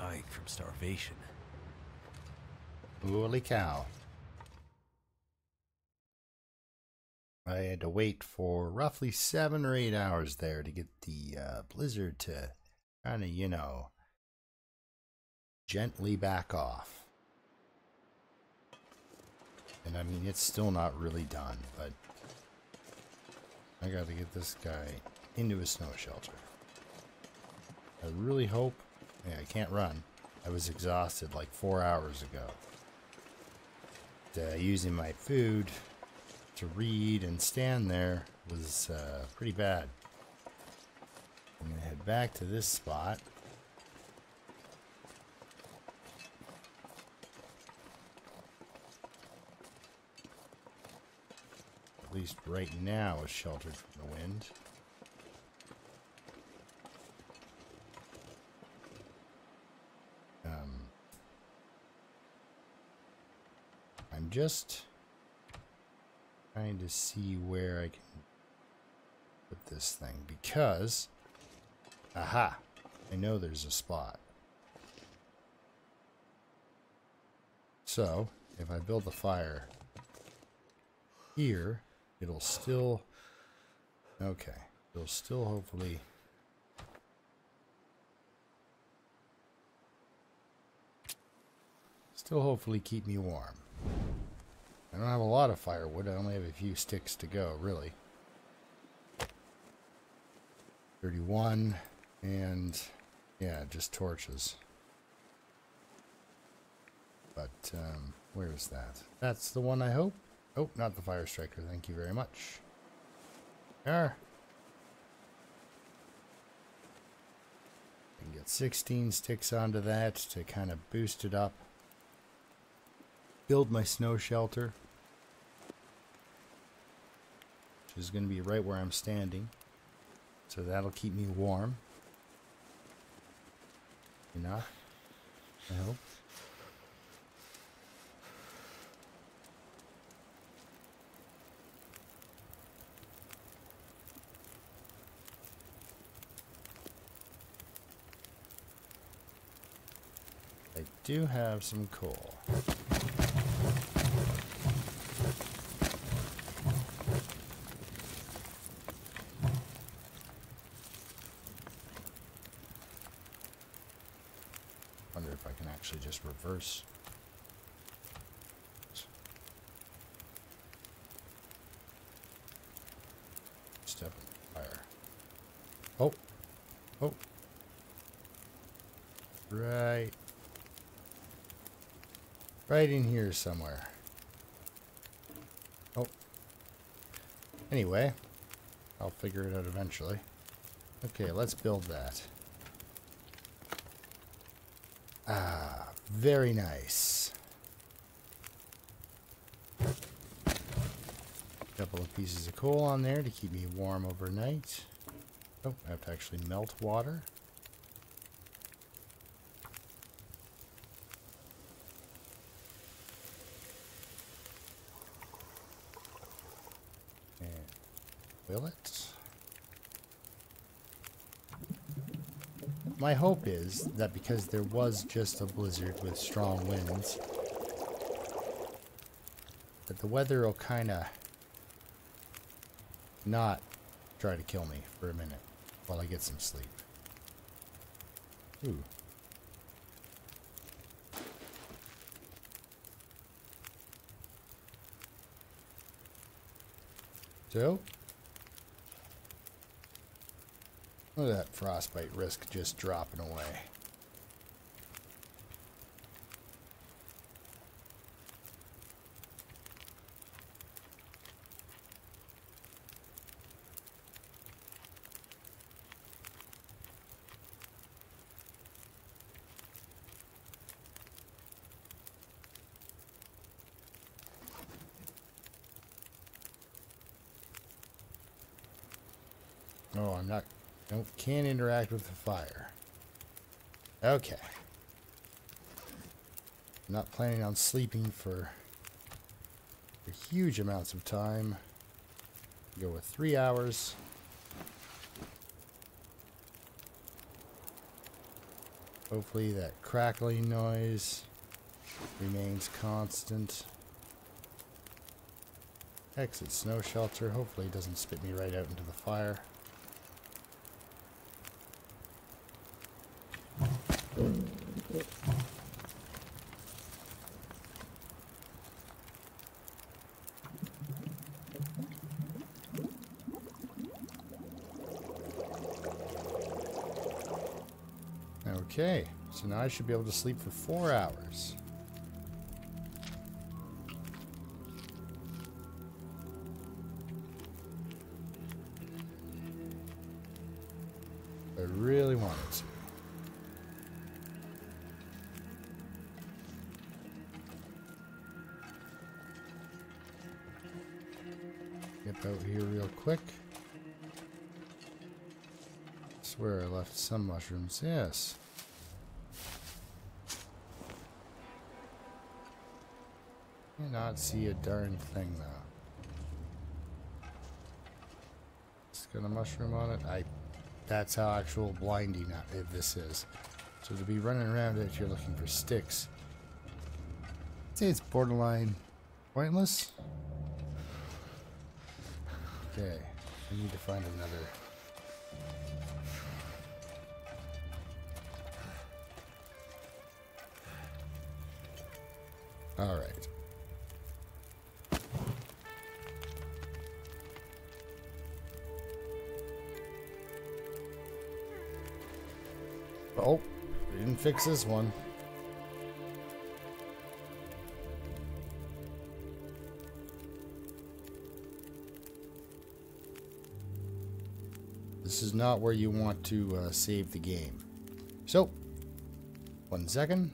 dying from starvation. Holy cow. I had to wait for roughly 7 or 8 hours there to get the blizzard to kind of, you know, gently back off. And I mean, it's still not really done, but I got to get this guy into a snow shelter. I really hope... Yeah, I can't run. I was exhausted like 4 hours ago. Using my food to read and stand there was pretty bad. I'm going to head back to this spot. At least right now is sheltered from the wind. I'm just trying to see where I can put this thing because, aha, I know there's a spot. So, if I build the fire here, it'll still, okay, it'll still hopefully keep me warm. I don't have a lot of firewood. I only have a few sticks to go, really. 31, and yeah, just torches. But where is that? That's the one I hope. Oh, not the fire striker. Thank you very much. There. I can get 16 sticks onto that to kind of boost it up. Build my snow shelter, which is going to be right where I'm standing, so that'll keep me warm enough, I hope. I do have some coal. Wonder if I can actually just reverse. Step in fire. Oh. Oh. Right. Right in here somewhere. Oh. Anyway, I'll figure it out eventually. Okay, let's build that. Ah, very nice. Couple of pieces of coal on there to keep me warm overnight. Oh, I have to actually melt water. And will it? My hope is that because there was just a blizzard with strong winds, that the weather will kind of not try to kill me for a minute while I get some sleep. Ooh. So, look at that frostbite risk just dropping away. Oh, I'm not... Nope, can't interact with the fire. Okay. I'm not planning on sleeping for huge amounts of time. Go with 3 hours. Hopefully that crackling noise remains constant. Exit snow shelter. Hopefully it doesn't spit me right out into the fire. Okay, so now I should be able to sleep for 4 hours. I really wanted to. Get out here real quick. I swear I left some mushrooms. Yes. Cannot see a darn thing though. It's got a mushroom on it. That's how actual blinding this is. So to be running around if you're looking for sticks, I'd say it's borderline pointless. Okay, I need to find another. All right. Oh, we didn't fix this one. This is not where you want to save the game. So, 1 second.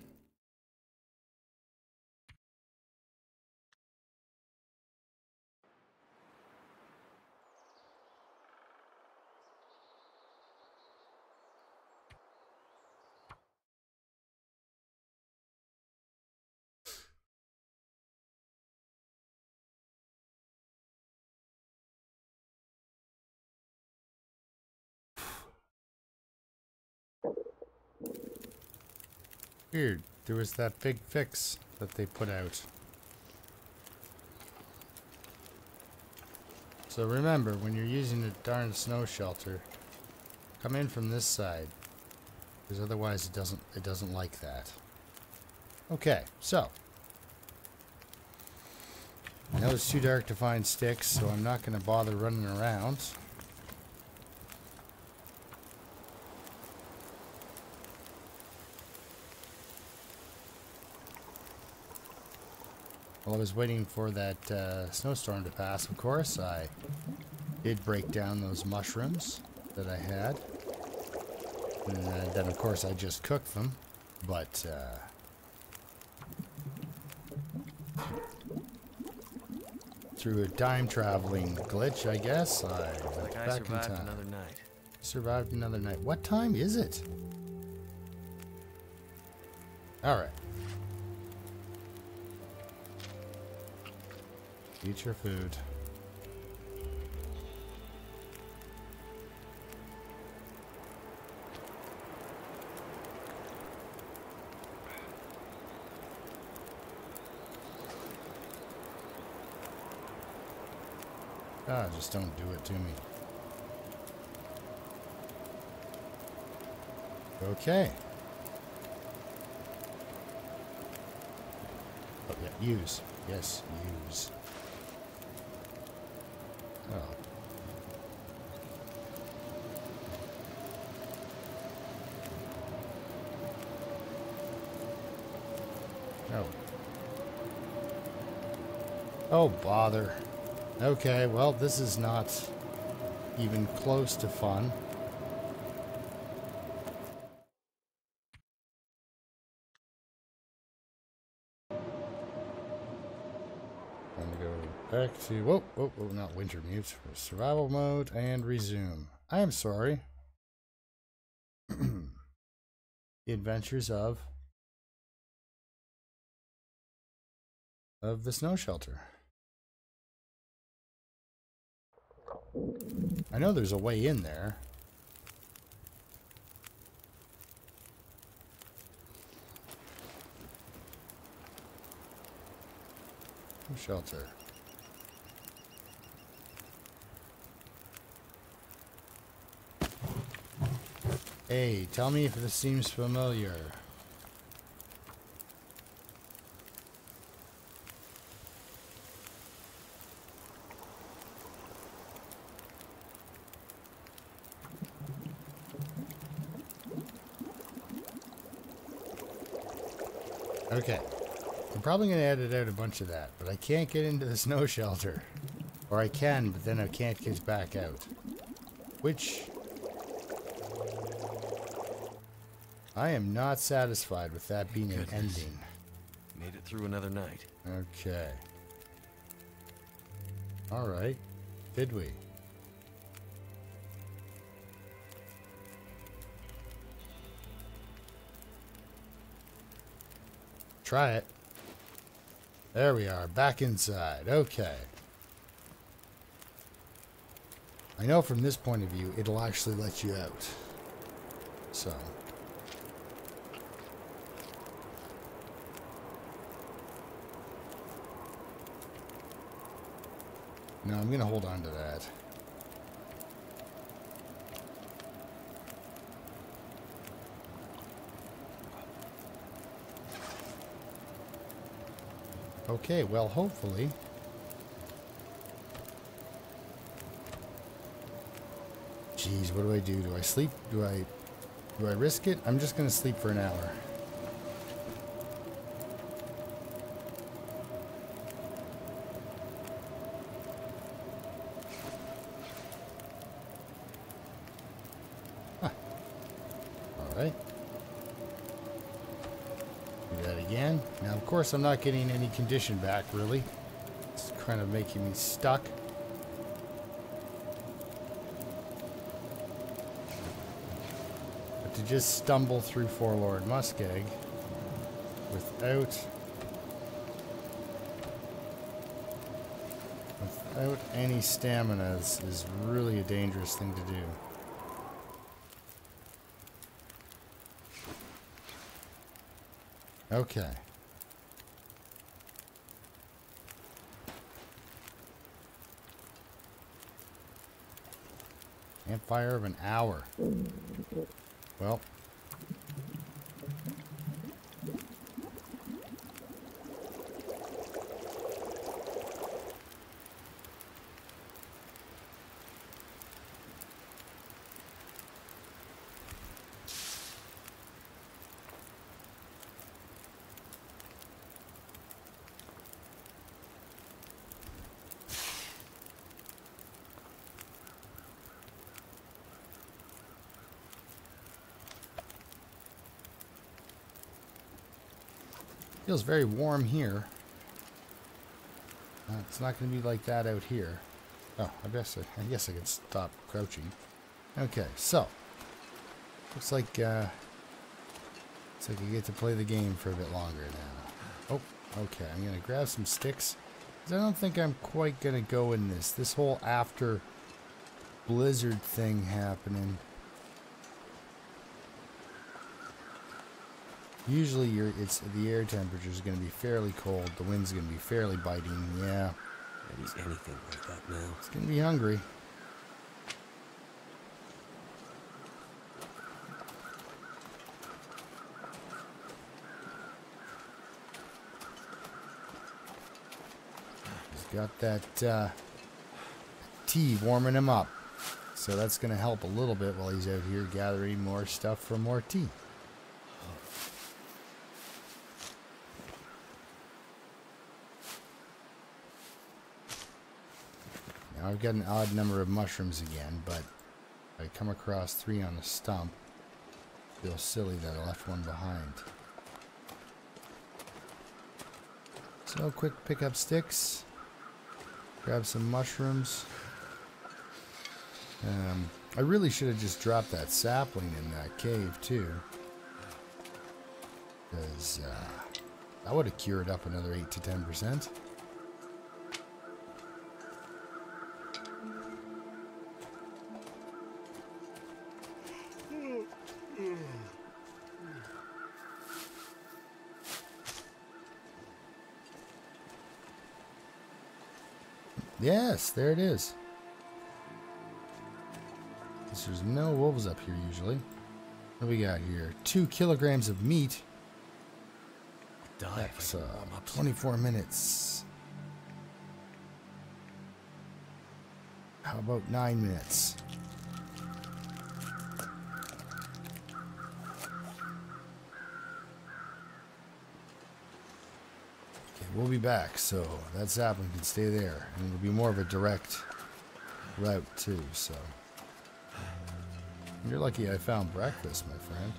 Weird. There was that big fix that they put out. So remember, when you're using a darn snow shelter, come in from this side, because otherwise it doesn't like that. Okay, so I know it's too dark to find sticks, so I'm not going to bother running around. While I was waiting for that snowstorm to pass, of course, I did break down those mushrooms that I had. And then, of course, I just cooked them. But, through a time-traveling glitch, I guess, I went back in time. Another night. Survived another night. What time is it? Alright. Eat your food. Ah, just don't do it to me. Okay. Oh, yeah, use. Yes, use. Oh. Oh. Oh, bother. Okay, well, this is not even close to fun. I'm gonna go back to, whoa, not winter mute, survival mode, and resume. I am sorry. The adventures of the snow shelter. I know there's a way in there. No shelter. Hey, tell me if this seems familiar. Okay. I'm probably going to edit out a bunch of that, but I can't get into the snow shelter. Or I can, but then I can't get back out. Which I am not satisfied with that being an ending. Made it through another night. Okay. Alright. Did we? Try it. There we are, back inside. Okay. I know from this point of view, it'll actually let you out. So. No, I'm going to hold on to that. Okay, well, hopefully. Jeez, what do I do? Do I sleep? Do I risk it? I'm just going to sleep for an hour. Huh. All right. Do that again. Now, of course, I'm not getting any condition back, really. It's kind of making me stuck. But to just stumble through Forlorn Muskeg without any stamina is really a dangerous thing to do. Okay. Campfire of an hour. Well. Feels very warm here. It's not going to be like that out here. Oh, I guess I can stop crouching. Okay, so looks like I get to play the game for a bit longer now. Oh, okay. I'm going to grab some sticks. 'Cause I don't think I'm quite going to go in this. This whole after blizzard thing happening. Usually the air temperature is going to be fairly cold. The wind's going to be fairly biting. Yeah. He's anything like that now. It's going to be hungry. He's got that tea warming him up. So that's going to help a little bit while he's out here gathering more stuff for more tea. Now I've got an odd number of mushrooms again, but if I come across 3 on a stump, I feel silly that I left one behind. So quick pick up sticks, grab some mushrooms. I really should have just dropped that sapling in that cave too, because that would have cured up another 8 to 10%. Yes, there it is. There's no wolves up here usually. What do we got here? 2 kilograms of meat. That's 24 minutes. How about 9 minutes? Okay, we'll be back, so that sapling can stay there. And it'll be more of a direct route too, so. You're lucky I found breakfast, my friend.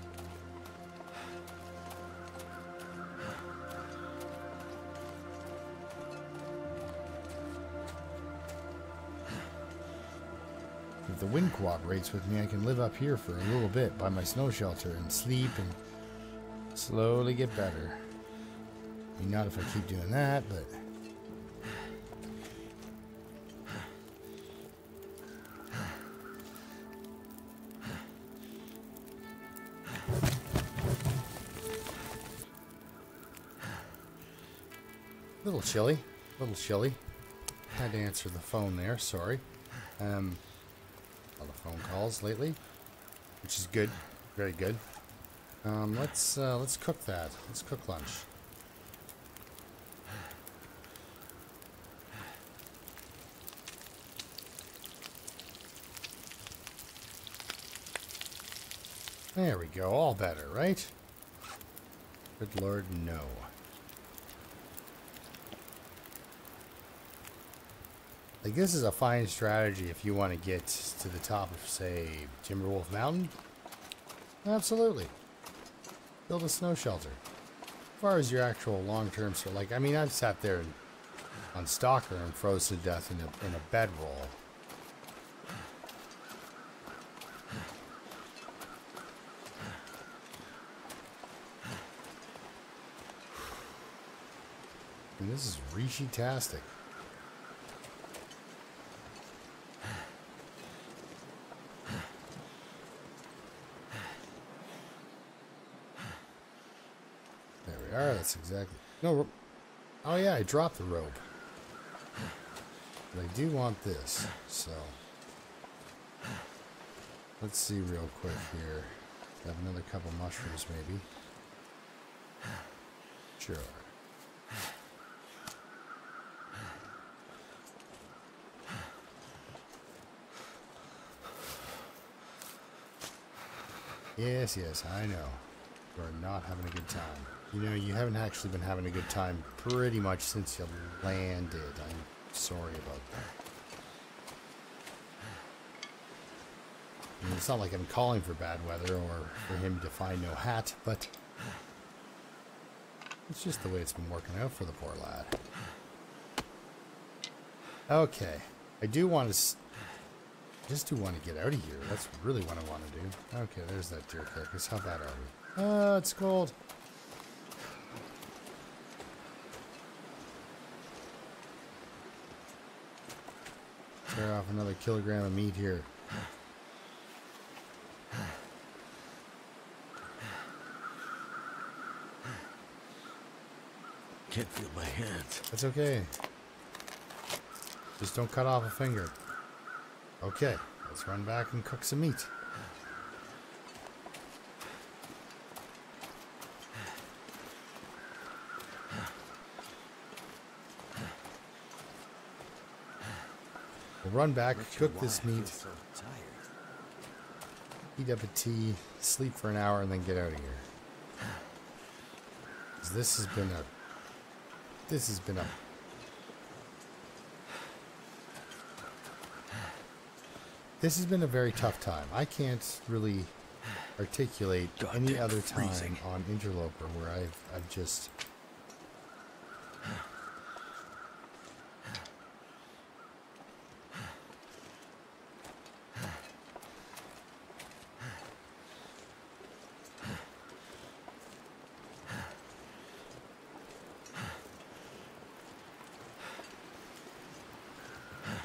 If the wind cooperates with me, I can live up here for a little bit by my snow shelter and sleep and slowly get better. I mean, not if I keep doing that, but... Little chilly. Had to answer the phone there, sorry. A lot of phone calls lately, which is good, very good. Let's cook that. Let's cook lunch. There we go, all better, right? Good Lord, no. Like, this is a fine strategy if you want to get to the top of, say, Timberwolf Mountain. Absolutely. Build a snow shelter. As far as your actual long-term, so like, I mean, I've sat there on Stalker and froze to death in a bedroll. And this is Rishi-tastic. That's exactly... No, oh yeah, I dropped the rope. But I do want this, so... Let's see real quick here. Have another couple mushrooms, maybe. Sure. Yes, I know. You're not having a good time. You know, you haven't actually been having a good time pretty much since you landed. I'm sorry about that. I mean, it's not like I'm calling for bad weather or for him to find no hat, but it's just the way it's been working out for the poor lad. Okay. I do want to... just do want to get out of here. That's really what I want to do. Okay, there's that deer carcass. How bad are we? Oh, it's cold. Tear off another kilogram of meat here. Can't feel my hands. That's okay. Just don't cut off a finger. Okay, let's run back and cook some meat. We'll run back, cook this meat, eat up a tea, sleep for an hour, and then get out of here. 'Cause this has been a very tough time. I can't really articulate any other time on Interloper where I've just...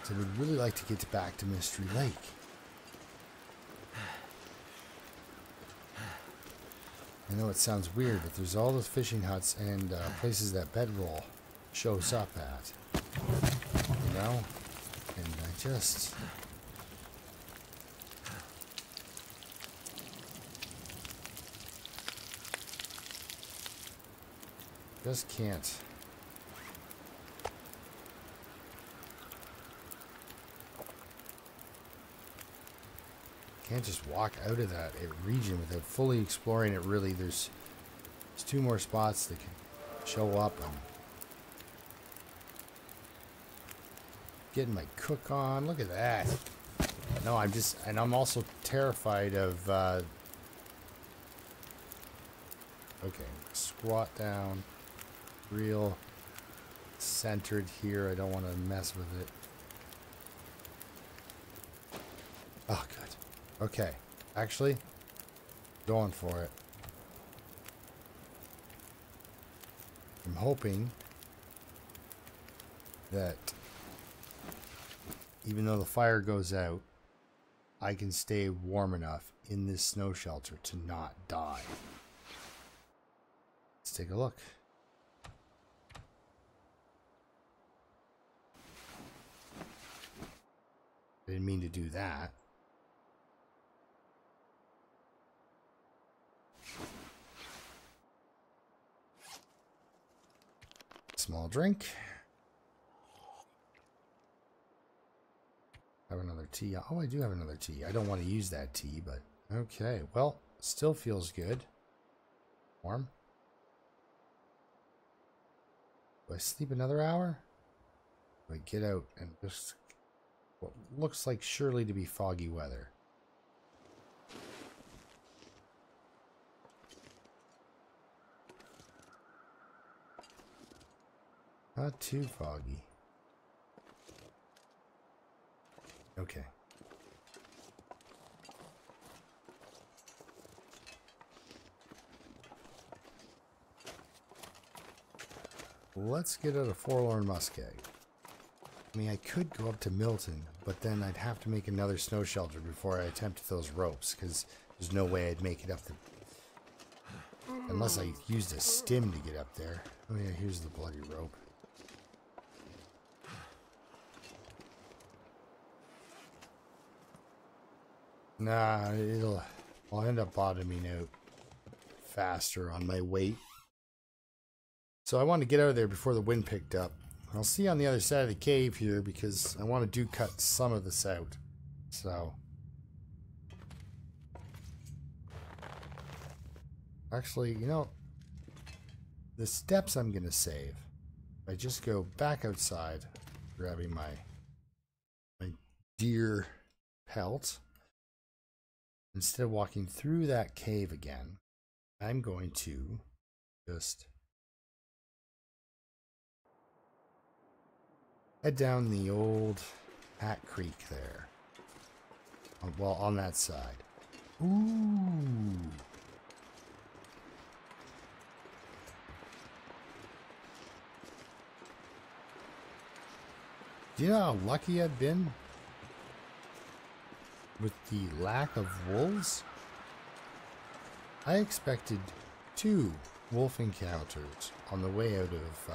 So I would really like to get back to Mystery Lake. I know it sounds weird, but there's all those fishing huts and places that Bedroll shows up at. You know? And I just can't. Can't just walk out of that region without fully exploring it. Really, there's two more spots that can show up. I'm getting my cook on. Look at that. No, I'm also terrified of. Okay, squat down, real centered here. I don't want to mess with it. Oh, good. Okay, actually, going for it. I'm hoping that even though the fire goes out, I can stay warm enough in this snow shelter to not die. Let's take a look. I didn't mean to do that. Small drink. Have another tea. Oh, I do have another tea. I don't want to use that tea, but okay. Well, still feels good. Warm. Do I sleep another hour? Do I get out and just what looks like surely to be foggy weather? Not too foggy. Okay. Let's get out of Forlorn Muskeg. I mean, I could go up to Milton, but then I'd have to make another snow shelter before I attempted those ropes, because there's no way I'd make it up the... Unless I used a stim to get up there. Oh yeah, here's the bloody rope. Nah, I'll end up bottoming out faster on my weight. So I want to get out of there before the wind picked up. I'll see you on the other side of the cave here because I want to cut some of this out. So actually, you know, the steps I'm gonna save. I just go back outside, grabbing my deer pelt. Instead of walking through that cave again, I'm going to just head down the old Hat Creek there. Well, on that side. Ooh. Do you know how lucky I've been with the lack of wolves? I expected 2 wolf encounters on the way out of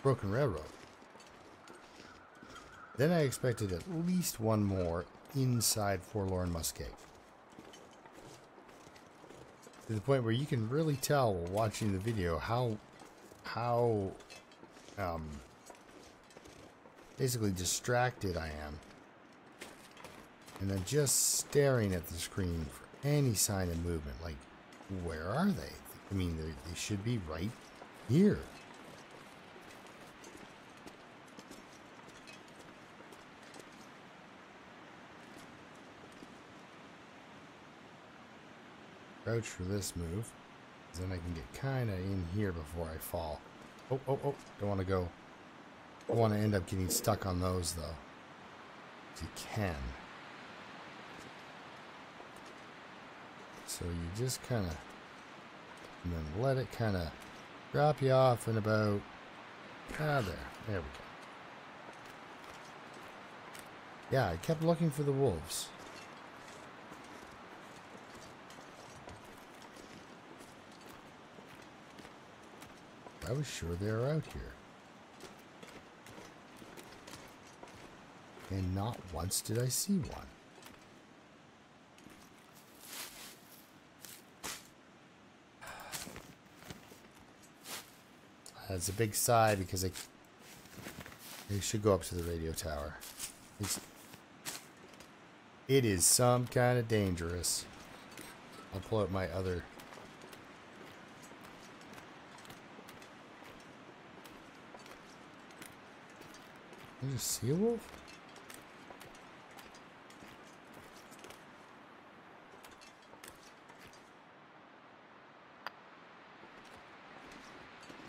Broken Railroad. Then I expected at least 1 more inside Forlorn Muskeg. To the point where you can really tell while watching the video how basically distracted I am. And then just staring at the screen for any sign of movement. Like, where are they? I mean, they should be right here. Crouch for this move. Then I can get kind of in here before I fall. Oh, oh, oh. Don't want to go. Don't want to end up getting stuck on those, though. If you can. So you just kind of, and then let it kind of drop you off in about, there we go. Yeah, I kept looking for the wolves. I was sure they were out here. And not once did I see one. That's a big sigh because I should go up to the radio tower. It is some kind of dangerous. I'll pull out my other. Is there a sea wolf?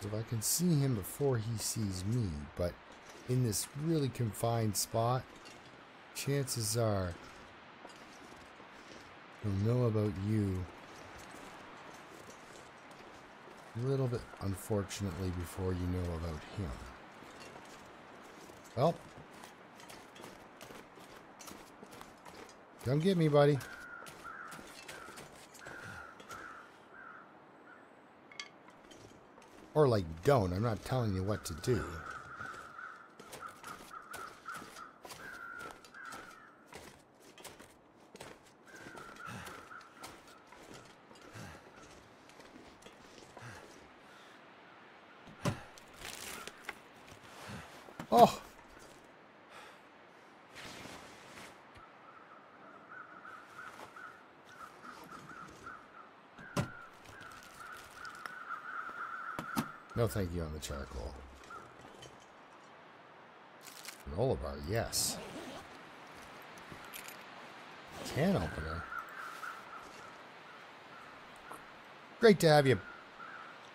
If I can see him before he sees me, but in this really confined spot, chances are he'll know about you a little bit, unfortunately, before you know about him. Well, come get me, buddy. Or like, don't. I'm not telling you what to do. Oh! No thank you on the charcoal. Granola bar, yes. Can opener. Great to have you.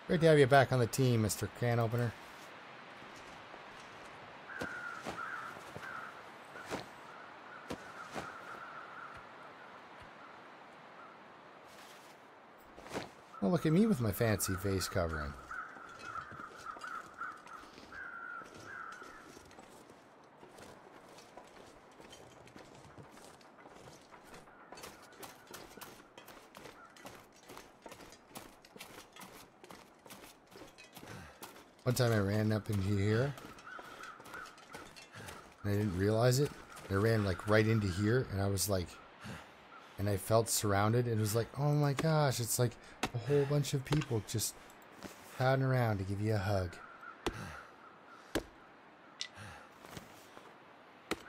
Great to have you back on the team, Mr. Can Opener. Oh, look at me with my fancy face covering. One time I ran up into here and I didn't realize it. I ran like right into here and I was like, and I felt surrounded and it was like, oh my gosh, it's like a whole bunch of people just crowding around to give you a hug.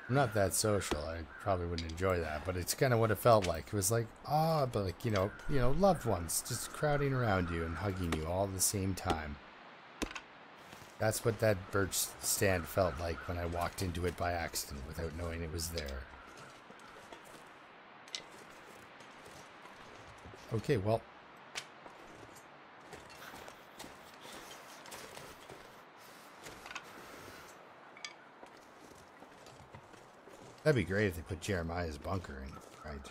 I'm not that social. I probably wouldn't enjoy that, but it's kind of what it felt like. It was like, but like, you know, loved ones just crowding around you and hugging you all at the same time. That's what that birch stand felt like when I walked into it by accident without knowing it was there. Okay, well. That'd be great if they put Jeremiah's bunker in. Right.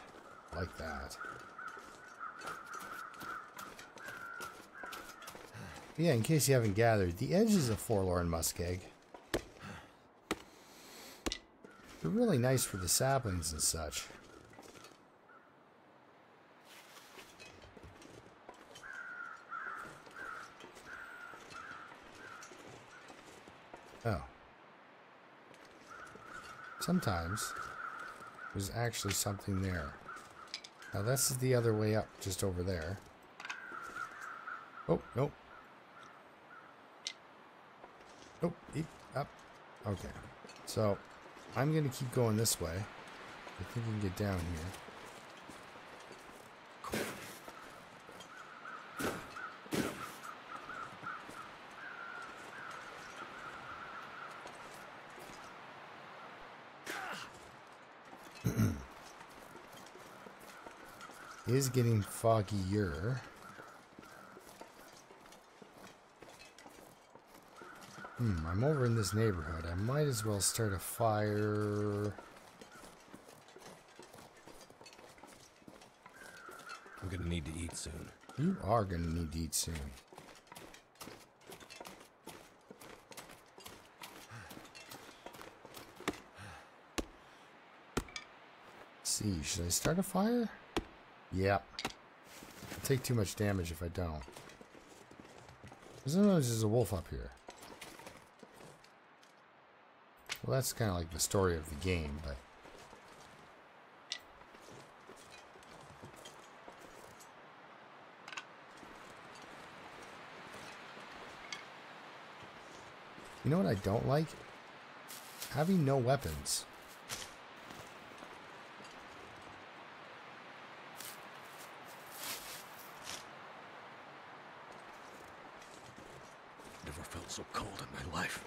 Like that. Yeah, in case you haven't gathered, the edges of Forlorn Muskeg are really nice for the saplings and such. Oh. Sometimes there's actually something there. Now this is the other way up, just over there. Oh, nope. Nope, up. Okay. So, I'm going to keep going this way. I think we can get down here. It is getting foggier. I'm over in this neighborhood. I might as well start a fire. I'm gonna need to eat soon. You are gonna need to eat soon. Let's see, should I start a fire? Yep. I'll take too much damage if I don't. Sometimes there's a wolf up here. Well, that's kind of like the story of the game, but... You know what I don't like? Having no weapons. Never felt so cold in my life.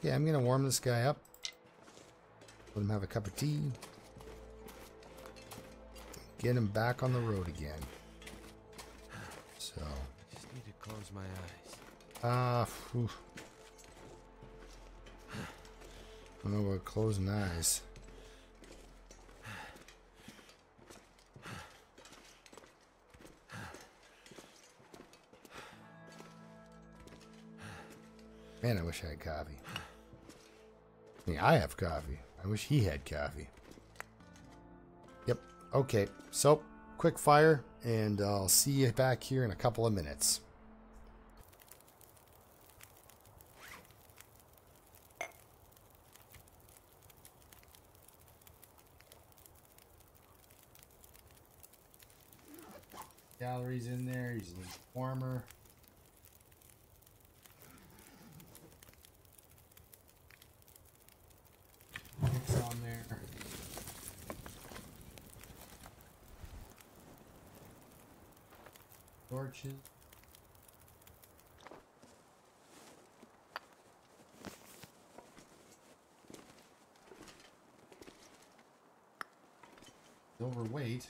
Yeah, I'm gonna warm this guy up. Let him have a cup of tea. Get him back on the road again. So. Just need to close my eyes. I don't know about closing eyes. Man, I wish I had coffee. I mean, I have coffee. I wish he had coffee. Yep. Okay. So, quick fire, and I'll see you back here in a couple of minutes. Gallery's in there. He's a little warmer. It's on there. Torches. Overweight.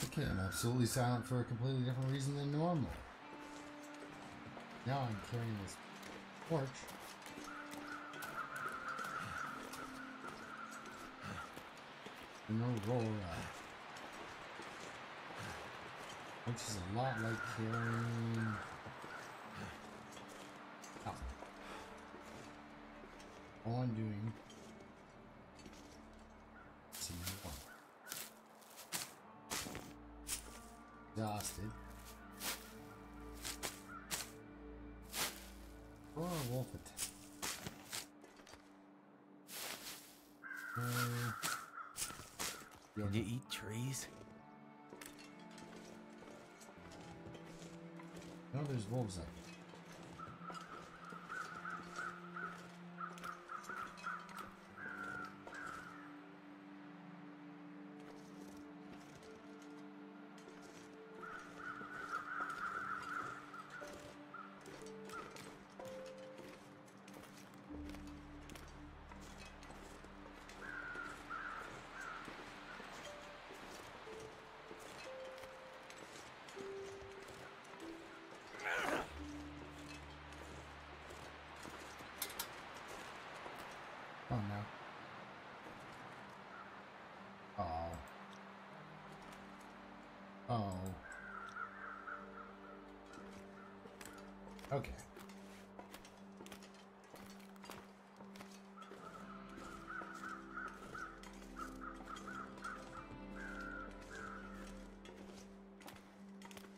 Okay, I'm absolutely silent for a completely different reason than normal. Now I'm carrying this torch. No roll which is a lot like carrying... Oh. All I'm doing... See more. Exhausted. Or a wolf it. Can you eat trees? No, there's wolves out there. Oh no. Oh. Oh. Okay.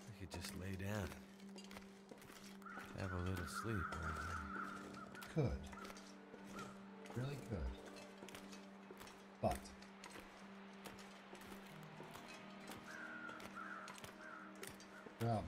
I could just lay down. Have a little sleep right now. Could. Problem.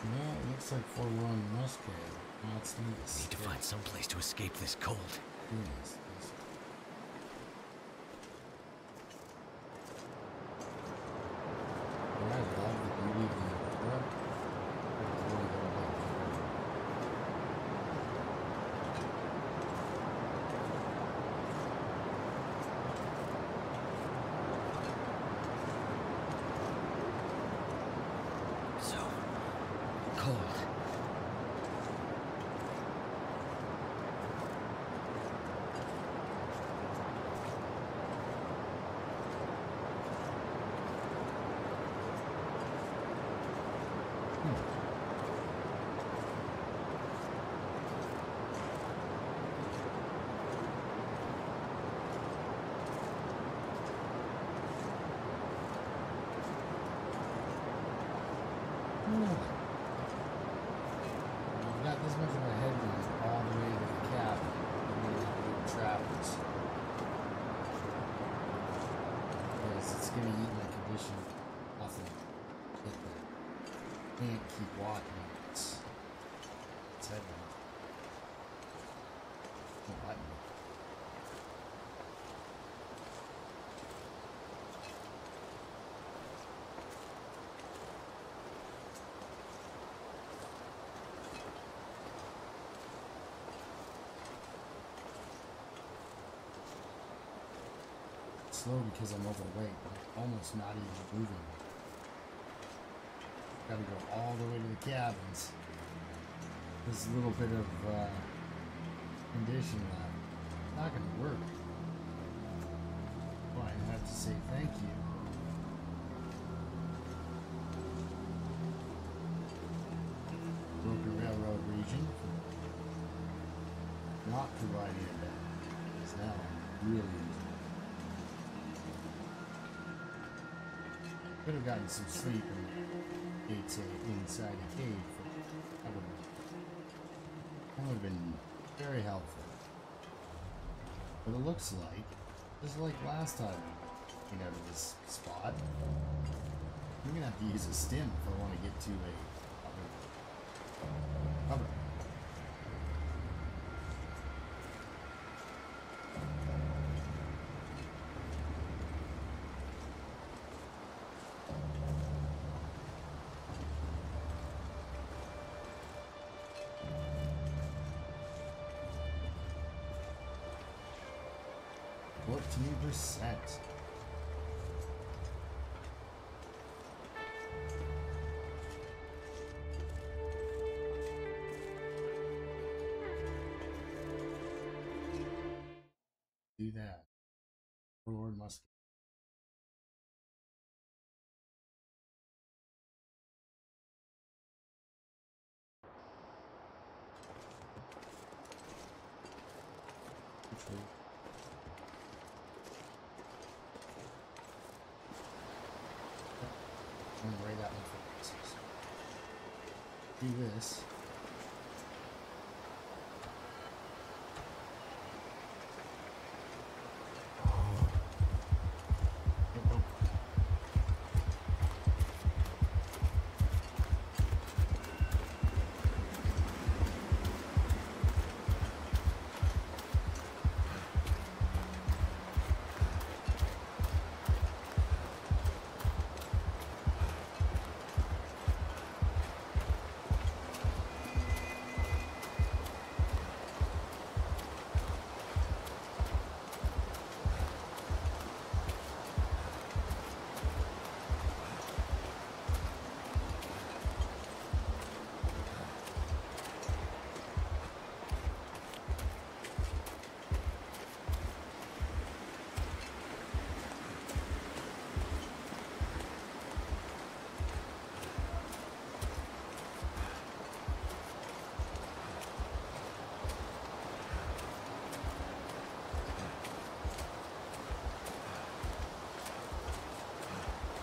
Yeah, it looks like Forlorn Muskeg. Let's Need to find some place to escape this cold. Yes. I love the beauty of the Interloper. So cold. You've got this much of a headwind all the way to the cabin. You need to travelers. Because it's going to eat my condition. Nothing. Can't keep walking. It's headwind. Won't let me. Slow because I'm overweight, but I'm almost not even moving. Gotta go all the way to the cabins. This little bit of condition left. Not gonna work. Well, I have to say thank you. Broken Railroad region. Not providing a bed. Because now I'm really could have gotten some sleep and ate inside a cave. That would have been very helpful. But it looks like, just like last time, you know, to this spot, I'm gonna have to use a stim if I want to get to a cover. %. Do that. Forlorn Muskeg. Right out my faces. Do this.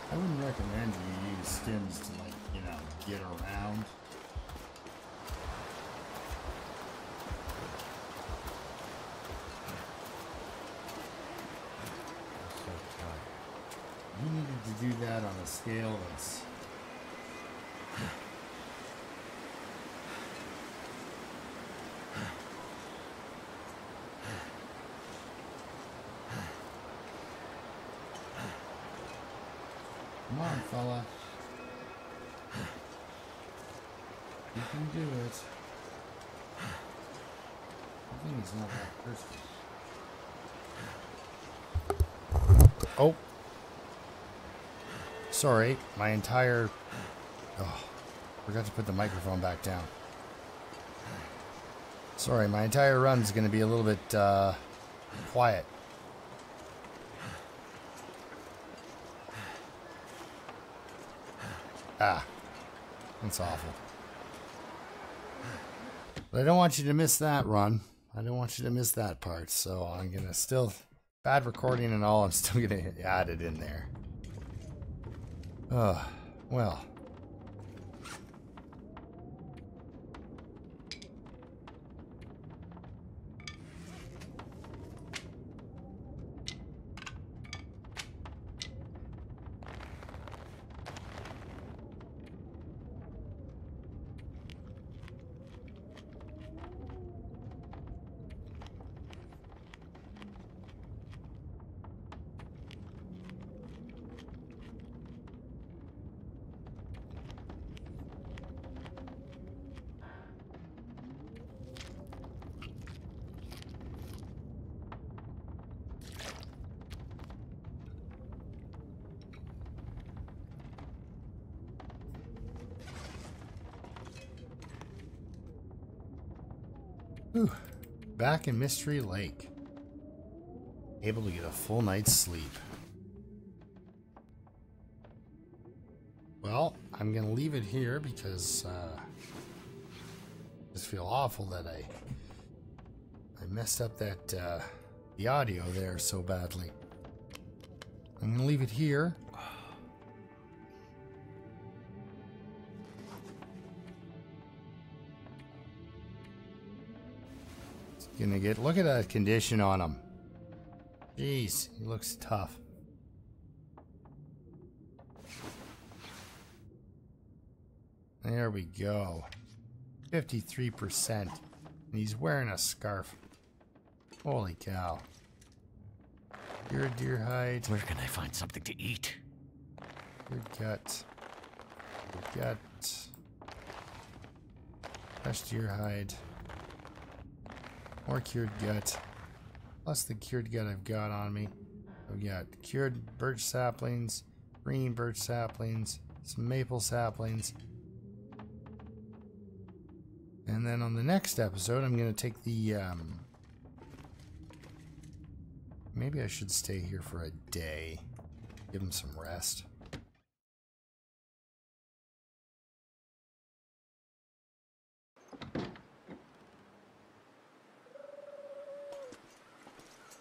I wouldn't recommend you use stems to, like, you know, get around. I'm so tired. You needed to do that on a scale that's come on, fella. You can do it. I think he's not that thirsty. Oh. Sorry, my entire... Oh, forgot to put the microphone back down. Sorry, my entire run's going to be a little bit quiet. Ah, that's awful. But I don't want you to miss that run. I don't want you to miss that part. So I'm going to still, bad recording and all, I'm still going to add it in there. Well. Whew. Back in Mystery Lake. Able to get a full night's sleep. Well, I'm going to leave it here because I just feel awful that I messed up that the audio there so badly. I'm going to leave it here. Gonna get, look at that condition on him. Jeez, he looks tough. There we go. 53%. And he's wearing a scarf. Holy cow. Your deer hide. Where can I find something to eat? Good gut. Good gut. Fresh deer hide. More cured gut. Plus the cured gut I've got on me. I've got cured birch saplings, green birch saplings, some maple saplings. And then on the next episode, I'm going to take the maybe I should stay here for a day. Give him some rest.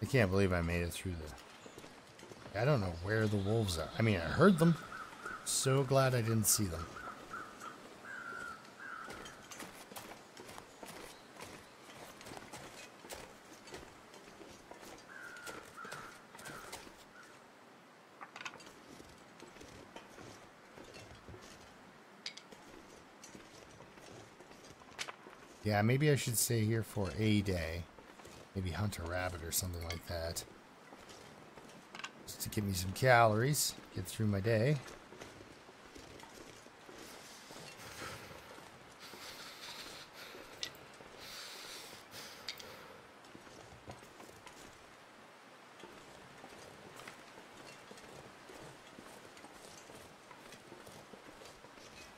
I can't believe I made it through the... I don't know where the wolves are. I mean, I heard them. So glad I didn't see them. Yeah, maybe I should stay here for a day. Maybe hunt a rabbit or something like that. Just to give me some calories. Get through my day.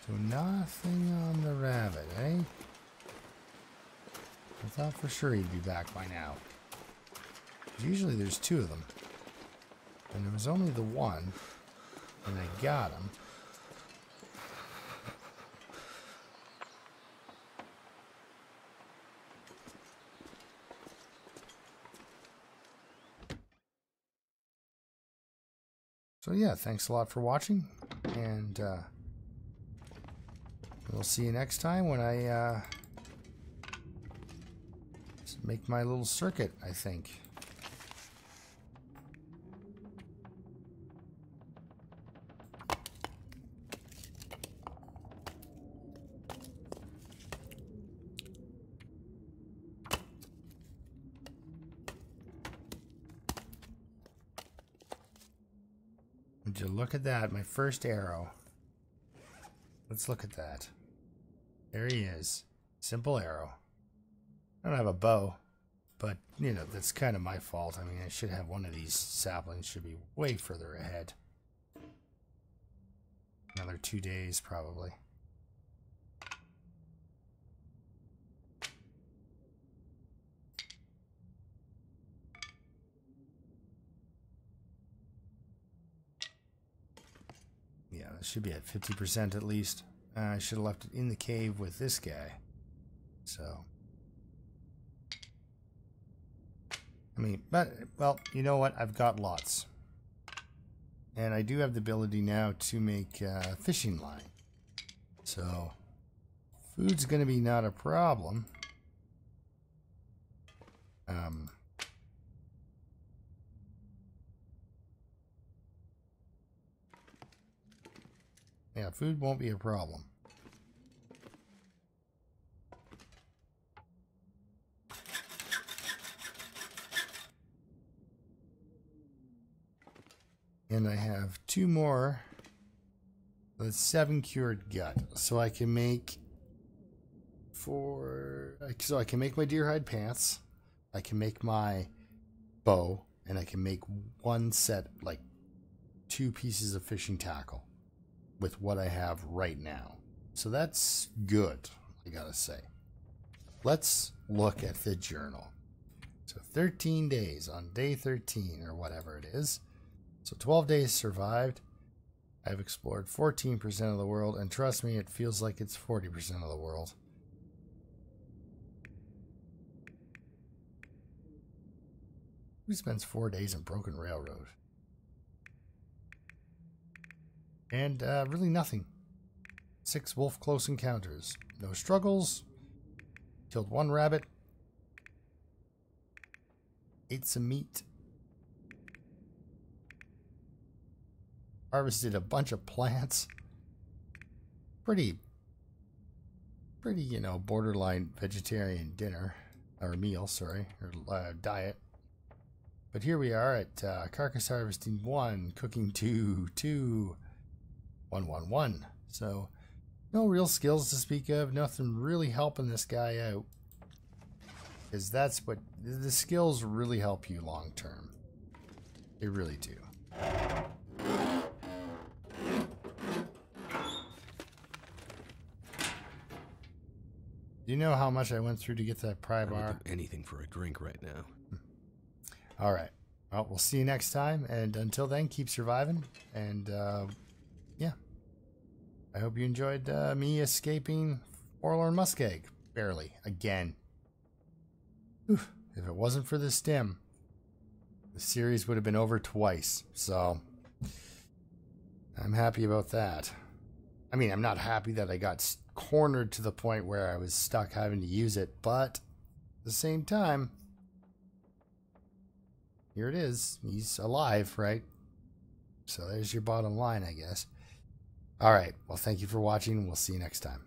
So nothing on the rabbit, eh? I thought for sure he'd be back by now. Usually there's two of them. And there was only the one. And I got him. So yeah, thanks a lot for watching. And we'll see you next time when I make my little circuit, I think. Would you look at that? My first arrow. Let's look at that. There he is. Simple arrow. I don't have a bow, but, you know, that's kind of my fault. I mean, I should have one of these saplings should be way further ahead. Another 2 days, probably. Yeah, this should be at 50% at least. I should have left it in the cave with this guy. So... I mean, but, well, you know what? I've got lots. And I do have the ability now to make fishing line. So, food's going to be not a problem. Yeah, food won't be a problem. And I have 2 more. That's 7 cured gut. So I can make so I can make my deer hide pants. I can make my bow, and I can make 1 set, like 2 pieces of fishing tackle with what I have right now. So that's good, I gotta say. Let's look at the journal. So 13 days on day 13 or whatever it is. So 12 days survived. I've explored 14% of the world, and trust me, it feels like it's 40% of the world. Who spends 4 days in Broken Railroad? And really nothing. 6 wolf close encounters. No struggles. Killed 1 rabbit. Ate some meat. Harvested a bunch of plants. Pretty, you know, borderline vegetarian dinner. Or meal, sorry. Or diet. But here we are at carcass harvesting 1, cooking 2, 2, 1, 1, 1. So, no real skills to speak of. Nothing really helping this guy out. Because that's what... The skills really help you long term. They really do. Do you know how much I went through to get that pry bar? Anything for a drink right now. All right. Well, we'll see you next time. And until then, keep surviving. And yeah, I hope you enjoyed me escaping Forlorn Muskeg. Barely. Again. Whew. If it wasn't for this stim, the series would have been over twice. So I'm happy about that. I mean, I'm not happy that I got cornered to the point where I was stuck having to use it, but at the same time, here it is. He's alive, right? So there's your bottom line, I guess. All right. Well, thank you for watching. We'll see you next time.